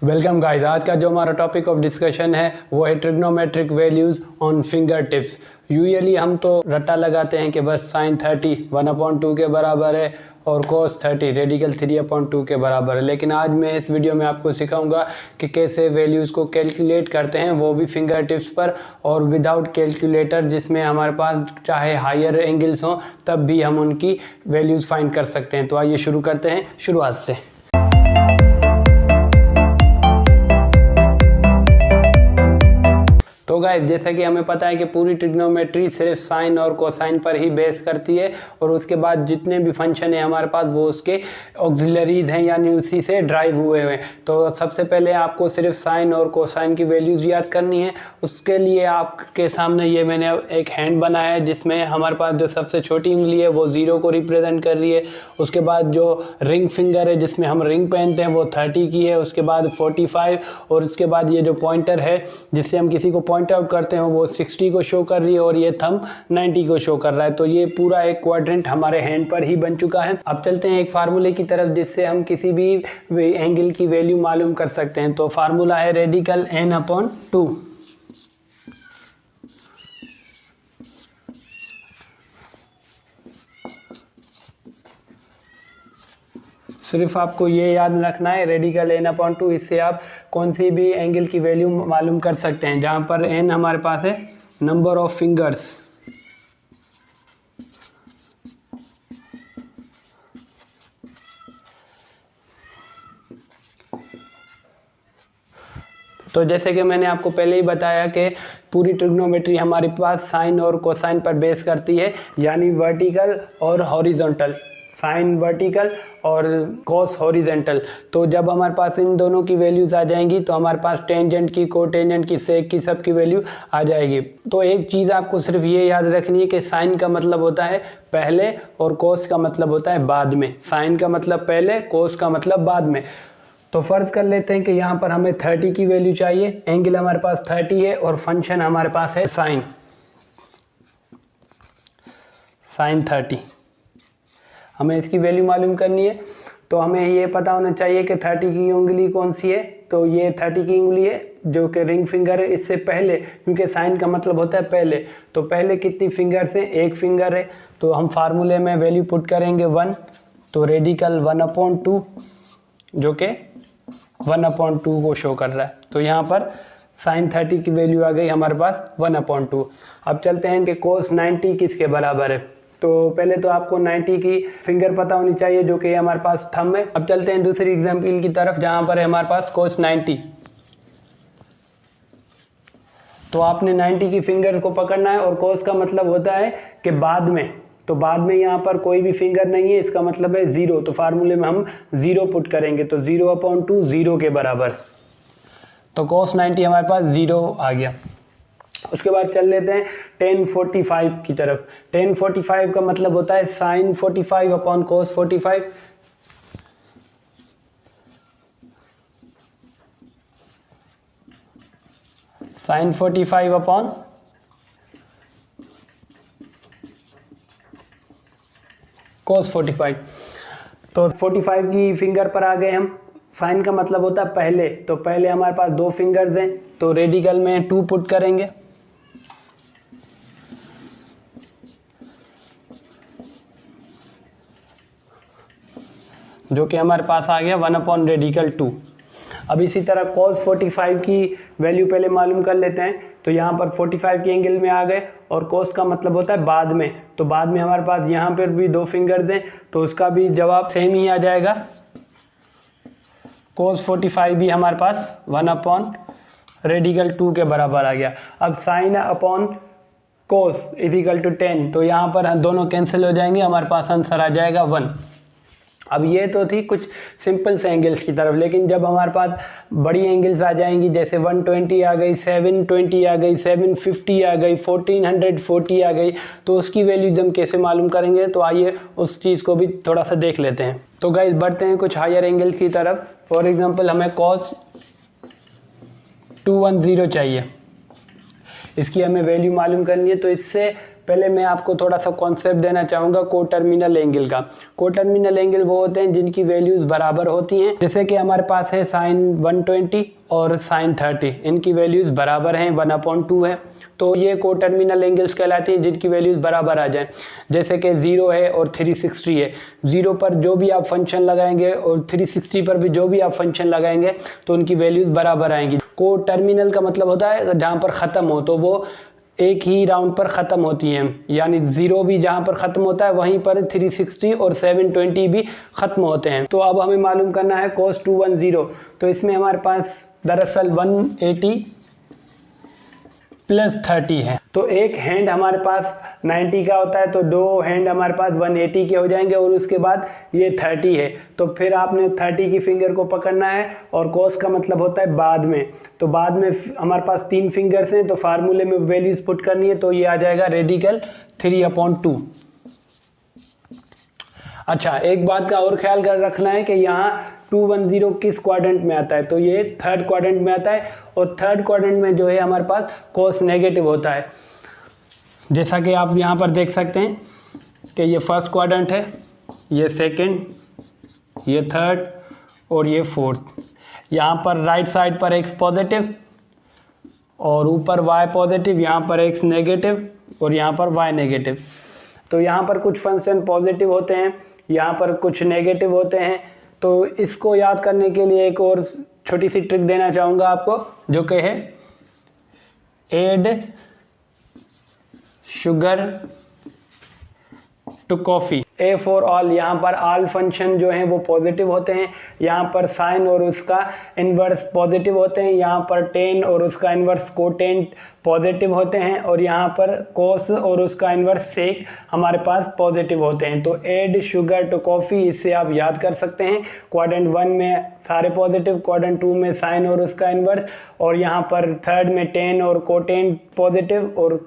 Welcome guys. आज का जो हमारा टॉपिक ऑफ डिस्कशन है वो है trigonometric values on finger tips. Usually हम तो रट्टा लगाते हैं कि बस साइन 30 1/2 के बराबर है और कोस 30 रेडिकल 3/2 के बराबर है, लेकिन आज मैं इस वीडियो में आपको सिखाऊंगा कि कैसे वैल्यूज़ को कैलकुलेट करते हैं, वो भी फिंगर टिप्स पर और विदाउट कैलकुलेटर, जिसमें हमारे पास चाहे हायर एंगल्स हों तब भी हम उनकी वैल्यूज़ फाइंड कर सकते हैं। तो आइए शुरू करते हैं शुरुआत से। तो गाइस, जैसा कि हमें पता है कि पूरी ट्रिग्नोमेट्री सिर्फ साइन और कोसाइन पर ही बेस करती है और उसके बाद जितने भी फंक्शन है हमारे पास वो उसके ऑक्सिलरीज हैं, यानी उसी से ड्राइव हुए हैं। तो सबसे पहले आपको सिर्फ साइन और कोसाइन की वैल्यूज़ याद करनी है। उसके लिए आपके सामने ये मैंने एक हैंड बनाया है जिसमें हमारे पास जो सबसे छोटी उंगली है वो 0 को रिप्रेजेंट कर रही है। उसके बाद जो रिंग फिंगर है जिसमें हम रिंग पहनते हैं वो 30 की है। उसके बाद 45 और उसके बाद ये जो पॉइंटर है जिससे हम किसी को पॉइंट आउट करते हैं वो 60 को शो कर रही है और ये थंब 90 को शो कर रहा है। तो ये पूरा एक क्वाड्रेंट हमारे हैंड पर ही बन चुका है। अब चलते हैं एक फार्मूले की तरफ जिससे हम किसी भी एंगल की वैल्यू मालूम कर सकते हैं। तो फार्मूला है रेडिकल n/2। सिर्फ आपको ये याद रखना है रेडिकल n/2, इससे आप कौन सी भी एंगल की वैल्यू मालूम कर सकते हैं, जहाँ पर n हमारे पास है नंबर ऑफ फिंगर्स। तो जैसे कि मैंने आपको पहले ही बताया कि पूरी ट्रिग्नोमेट्री हमारे पास साइन और कोसाइन पर बेस करती है, यानी वर्टिकल और हॉरिजॉन्टल। साइन वर्टिकल और कॉस हॉरिजेंटल। तो जब हमारे पास इन दोनों की वैल्यूज़ आ जाएंगी तो हमारे पास टेंजेंट की, कोटेंजेंट की, सेक की, सब की वैल्यू आ जाएगी। तो एक चीज़ आपको सिर्फ ये याद रखनी है कि साइन का मतलब होता है पहले और कॉस का मतलब होता है बाद में। साइन का मतलब पहले, कॉस का मतलब बाद में। तो फ़र्ज़ कर लेते हैं कि यहाँ पर हमें 30 की वैल्यू चाहिए। एंगल हमारे पास 30 है और फंक्शन हमारे पास है साइन 30। हमें इसकी वैल्यू मालूम करनी है। तो हमें ये पता होना चाहिए कि 30 की उंगली कौन सी है। तो ये 30 की उंगली है जो कि रिंग फिंगर है। इससे पहले, क्योंकि साइन का मतलब होता है पहले, तो पहले कितनी फिंगर्स हैं? एक फिंगर है। तो हम फार्मूले में वैल्यू पुट करेंगे 1। तो रेडिकल 1/2 जो कि 1/2 को शो कर रहा है। तो यहाँ पर साइन 30 की वैल्यू आ गई हमारे पास 1/2। अब चलते हैं कि कोस 90 किसके बराबर है। तो पहले तो आपको 90 की फिंगर पता होनी चाहिए जो कि हमारे पास थंब है। अब चलते हैं दूसरी एग्जांपल की तरफ जहां पर है हमारे पास कोस 90। तो आपने 90 की फिंगर को पकड़ना है और कोस का मतलब होता है कि बाद में। तो बाद में यहाँ पर कोई भी फिंगर नहीं है, इसका मतलब है 0। तो फार्मूले में हम 0 पुट करेंगे। तो 0/2 0 के बराबर। तो कोस 90 हमारे पास 0 आ गया। उसके बाद चल लेते हैं tan 45 की तरफ। tan 45 का मतलब होता है साइन 45 कोस 45। साइन 45 कोस 45। तो 45 की फिंगर पर आ गए हम। साइन का मतलब होता है पहले। तो पहले हमारे पास 2 फिंगर्स हैं तो रेडिकल में 2 पुट करेंगे। जो कि हमारे पास आ गया 1/रेडिकल 2। अब इसी तरह cos 45 की वैल्यू पहले मालूम कर लेते हैं। तो यहाँ पर 45 के एंगल में आ गए और cos का मतलब होता है बाद में। तो बाद में हमारे पास यहाँ पर भी 2 फिंगर्स हैं तो उसका भी जवाब सेम ही आ जाएगा। cos 45 भी हमारे पास 1/रेडिकल 2 के बराबर आ गया। अब साइन अपॉन कोस = 10। तो यहाँ पर दोनों कैंसिल हो जाएंगे, हमारे पास आंसर आ जाएगा 1। अब ये तो थी कुछ सिंपल से एंगल्स की तरफ, लेकिन जब हमारे पास बड़ी एंगल्स आ जाएंगी, जैसे 120 आ गई, 720 आ गई, 750 आ गई, 1440 आ गई, तो उसकी वैल्यूज हम कैसे मालूम करेंगे। तो आइए उस चीज़ को भी थोड़ा सा देख लेते हैं। तो गाइस, बढ़ते हैं कुछ हायर एंगल्स की तरफ। फॉर एग्जांपल हमें cos 210 चाहिए, इसकी हमें वैल्यू मालूम करनी है। तो इससे पहले मैं आपको थोड़ा सा कॉन्सेप्ट देना चाहूँगा को टर्मिनल एंगल का। को टर्मिनल एंगल वो होते हैं जिनकी वैल्यूज़ बराबर होती हैं, जैसे कि हमारे पास है साइन 120 और साइन 30, इनकी वैल्यूज़ बराबर हैं, 1/2 है। तो ये को टर्मिनल एंगल्स कहलाती हैं जिनकी वैल्यूज़ बराबर आ जाएं। जैसे कि 0 है और 360 है, 0 पर जो भी आप फंक्शन लगाएंगे और 360 पर भी जो भी आप फंक्शन लगाएंगे तो उनकी वैल्यूज़ बराबर आएंगी। को टर्मिनल का मतलब होता है जहाँ पर ख़त्म हो तो वो एक ही राउंड पर ख़त्म होती हैं, यानी 0 भी जहाँ पर ख़त्म होता है वहीं पर 360 और 720 भी ख़त्म होते हैं। तो अब हमें मालूम करना है cos 210, तो इसमें हमारे पास दरअसल 180 प्लस 30 है। तो एक हैंड हमारे पास 90 का होता है तो दो हैंड हमारे पास 180 के हो जाएंगे और उसके बाद ये 30 है, तो फिर आपने 30 की फिंगर को पकड़ना है और cos का मतलब होता है बाद में। तो बाद में हमारे पास 3 फिंगर्स हैं तो फार्मूले में वैल्यूज पुट करनी है, तो ये आ जाएगा रेडिकल 3/2। अच्छा, एक बात का और ख्याल कर रखना है कि यहाँ 210 किस क्वाड्रेंट में आता है, तो ये थर्ड क्वाड्रेंट में आता है और थर्ड क्वाड्रेंट में जो है हमारे पास cos नेगेटिव होता है। जैसा कि आप यहाँ पर देख सकते हैं कि ये फर्स्ट क्वाड्रेंट है, ये सेकंड, ये थर्ड और ये फोर्थ। यहाँ पर राइट साइड पर x पॉजिटिव और ऊपर y पॉजिटिव, यहाँ पर x नेगेटिव और यहाँ पर y नेगेटिव। तो यहाँ पर कुछ फंक्शन पॉजिटिव होते हैं, यहाँ पर कुछ नेगेटिव होते हैं। तो इसको याद करने के लिए एक और छोटी सी ट्रिक देना चाहूँगा आपको, जो कि है add sugar to coffee. A for all, यहाँ पर ऑल फंक्शन जो हैं वो पॉजिटिव होते हैं, यहाँ पर साइन और उसका इन्वर्स पॉजिटिव होते हैं, यहाँ पर टेन और उसका इन्वर्स कोटेंट पॉजिटिव होते हैं और यहाँ पर कोस और उसका इन्वर्स सेक हमारे पास पॉजिटिव होते हैं। तो ऐड शुगर टू कॉफ़ी, इससे आप याद कर सकते हैं। क्वाड्रेंट 1 में सारे पॉजिटिव, क्वाड्रेंट 2 में साइन और उसका इन्वर्स, और यहाँ पर थर्ड में टेन और कोटेंट पॉजिटिव और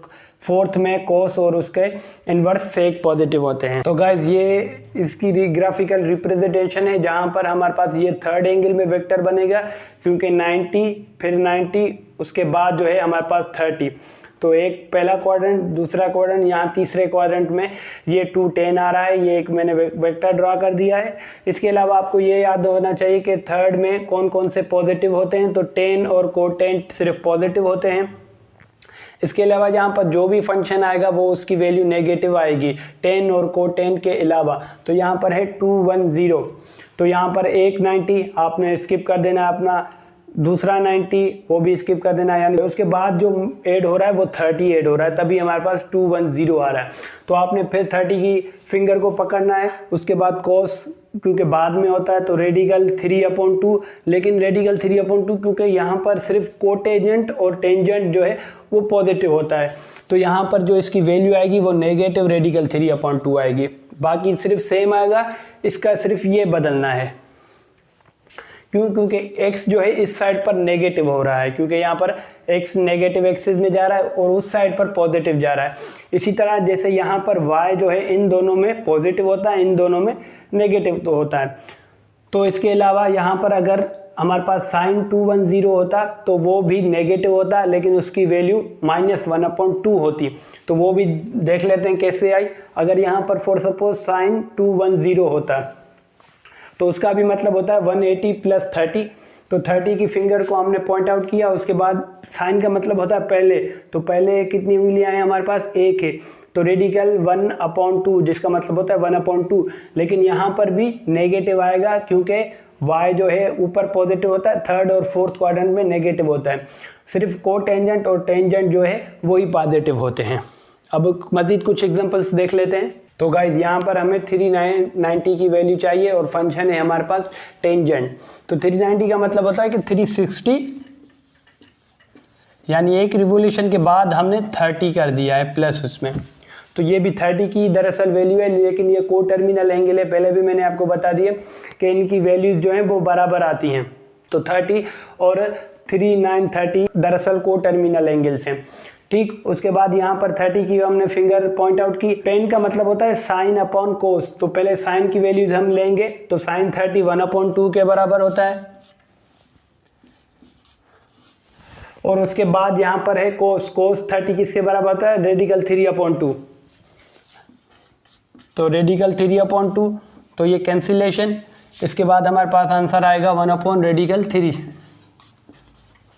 फोर्थ में कोस और उसके इन्वर्स सेक पॉजिटिव होते हैं। तो गाइज ये इसकी ग्राफिकल रिप्रेजेंटेशन है जहाँ पर हमारे पास ये थर्ड एंगल में वेक्टर बनेगा, क्योंकि 90 फिर 90 उसके बाद जो है हमारे पास 30। तो एक पहला क्वाड्रेंट, दूसरा क्वाड्रेंट, यहाँ तीसरे क्वाड्रेंट में ये 2 10 आ रहा है, ये एक मैंने वेक्टर ड्रा कर दिया है। इसके अलावा आपको ये याद होना चाहिए कि थर्ड में कौन कौन से पॉजिटिव होते हैं, तो टेन और कोटेंट सिर्फ पॉजिटिव होते हैं। इसके अलावा यहाँ पर जो भी फंक्शन आएगा वो उसकी वैल्यू नेगेटिव आएगी, टेन और कोटेन के अलावा। तो यहाँ पर है 210, तो यहाँ पर एक 90 आपने स्किप कर देना, अपना दूसरा 90 वो भी स्किप कर देना, यानी उसके बाद जो ऐड हो रहा है वो 30 ऐड हो रहा है, तभी हमारे पास 210 आ रहा है। तो आपने फिर 30 की फिंगर को पकड़ना है, उसके बाद cos क्योंकि बाद में होता है तो रेडिकल 3/2, लेकिन रेडिकल 3/2 क्योंकि यहाँ पर सिर्फ कोटेंजेंट और टेंजेंट जो है वो पॉजिटिव होता है, तो यहाँ पर जो इसकी वैल्यू आएगी वो नेगेटिव रेडिकल 3/2 आएगी। बाकी सिर्फ सेम आएगा, इसका सिर्फ ये बदलना है। क्यों? क्योंकि x जो है इस साइड पर नेगेटिव हो रहा है, क्योंकि यहाँ पर x नेगेटिव एक्सिस में जा रहा है और उस साइड पर पॉजिटिव जा रहा है। इसी तरह जैसे यहाँ पर y जो है इन दोनों में पॉजिटिव होता है, इन दोनों में नेगेटिव तो होता है। तो इसके अलावा यहाँ पर अगर हमारे पास साइन 210 होता तो वो भी नेगेटिव होता, लेकिन उसकी वैल्यू -1/2 होती। तो वो भी देख लेते हैं कैसे आई। अगर यहाँ पर फॉर सपोज साइन 210 होता तो उसका भी मतलब होता है 180 प्लस 30। तो 30 की फिंगर को हमने पॉइंट आउट किया, उसके बाद साइन का मतलब होता है पहले, तो पहले कितनी उंगलियां हैं हमारे पास, एक है, तो रेडिकल 1/2 जिसका मतलब होता है 1/2। लेकिन यहाँ पर भी नेगेटिव आएगा क्योंकि y जो है ऊपर पॉजिटिव होता है, थर्ड और फोर्थ क्वाड्रेंट में नेगेटिव होता है। सिर्फ कोटेंजेंट और टेंजेंट जो है वही पॉजिटिव होते हैं। अब मजीद कुछ एग्जांपल्स देख लेते हैं। तो गाइज यहाँ पर हमें 390 की वैल्यू चाहिए और फंक्शन है हमारे पास टेंजेंट। तो 390 का मतलब होता है कि 360, यानी एक रिवोल्यूशन के बाद हमने 30 कर दिया है प्लस उसमें। तो ये भी 30 की दरअसल वैल्यू है, लेकिन ये को टर्मिनल एंगल है। पहले भी मैंने आपको बता दिया कि इनकी वैल्यूज जो हैं वो बराबर आती हैं। तो 30 और 3930 दरअसल को टर्मिनल एंगल्स हैं। ठीक, उसके बाद यहाँ पर 30 की हमने फिंगर पॉइंट आउट की। टेन का मतलब होता है साइन अपॉन कोस, तो पहले साइन की वैल्यूज हम लेंगे, तो साइन 30 1/2 के बराबर होता है। और उसके बाद यहाँ पर है कोस, कोस 30 किसके बराबर होता है, रेडिकल 3/2। तो रेडिकल 3/2, तो ये कैंसिलेशन। इसके बाद हमारे पास आंसर आएगा 1/रेडिकल 3।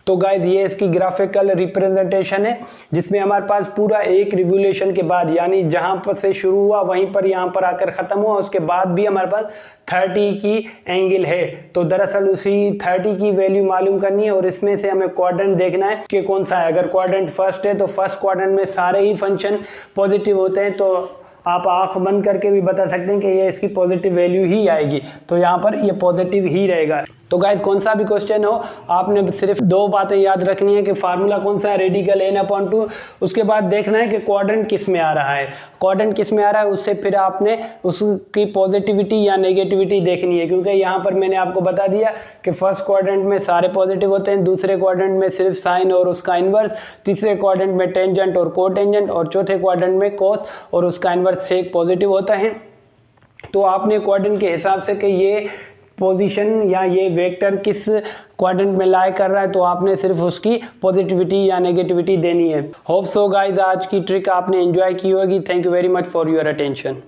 तो गाइज ये इसकी ग्राफिकल रिप्रेजेंटेशन है, जिसमें हमारे पास पूरा एक रिवोल्यूशन के बाद, यानी जहां पर से शुरू हुआ वहीं पर यहाँ पर आकर ख़त्म हुआ, उसके बाद भी हमारे पास 30 की एंगल है। तो दरअसल उसी 30 की वैल्यू मालूम करनी है और इसमें से हमें क्वाड्रेंट देखना है कि कौन सा है। अगर क्वाड्रेंट फर्स्ट है तो फर्स्ट क्वाड्रेंट में सारे ही फंक्शन पॉजिटिव होते हैं, तो आप आंख बंद करके भी बता सकते हैं कि ये इसकी पॉजिटिव वैल्यू ही आएगी, तो यहाँ पर ये पॉजिटिव ही रहेगा। तो गाइज कौन सा भी क्वेश्चन हो, आपने सिर्फ 2 बातें याद रखनी है कि फार्मूला कौन सा है, रेडिकल n/2। उसके बाद देखना है कि क्वाड्रेंट किस में आ रहा है, क्वाड्रेंट किस में आ रहा है, उससे फिर आपने उसकी पॉजिटिविटी या नेगेटिविटी देखनी है। क्योंकि यहाँ पर मैंने आपको बता दिया कि फर्स्ट क्वाड्रेंट में सारे पॉजिटिव होते हैं, दूसरे क्वाड्रेंट में सिर्फ साइन और उसका इन्वर्स, तीसरे क्वाड्रेंट में टेंजेंट और कोटेंजेंट, और चौथे क्वाड्रेंट में कॉस और उसका इन्वर्स से एक पॉजिटिव होता है। तो आपने क्वाड्रेंट के हिसाब से कि ये पोजीशन या ये वेक्टर किस क्वाड्रेंट में लाई कर रहा है, तो आपने सिर्फ उसकी पॉजिटिविटी या नेगेटिविटी देनी है। होप सो गाइस आज की ट्रिक आपने एंजॉय की होगी। Thank you very much for your attention.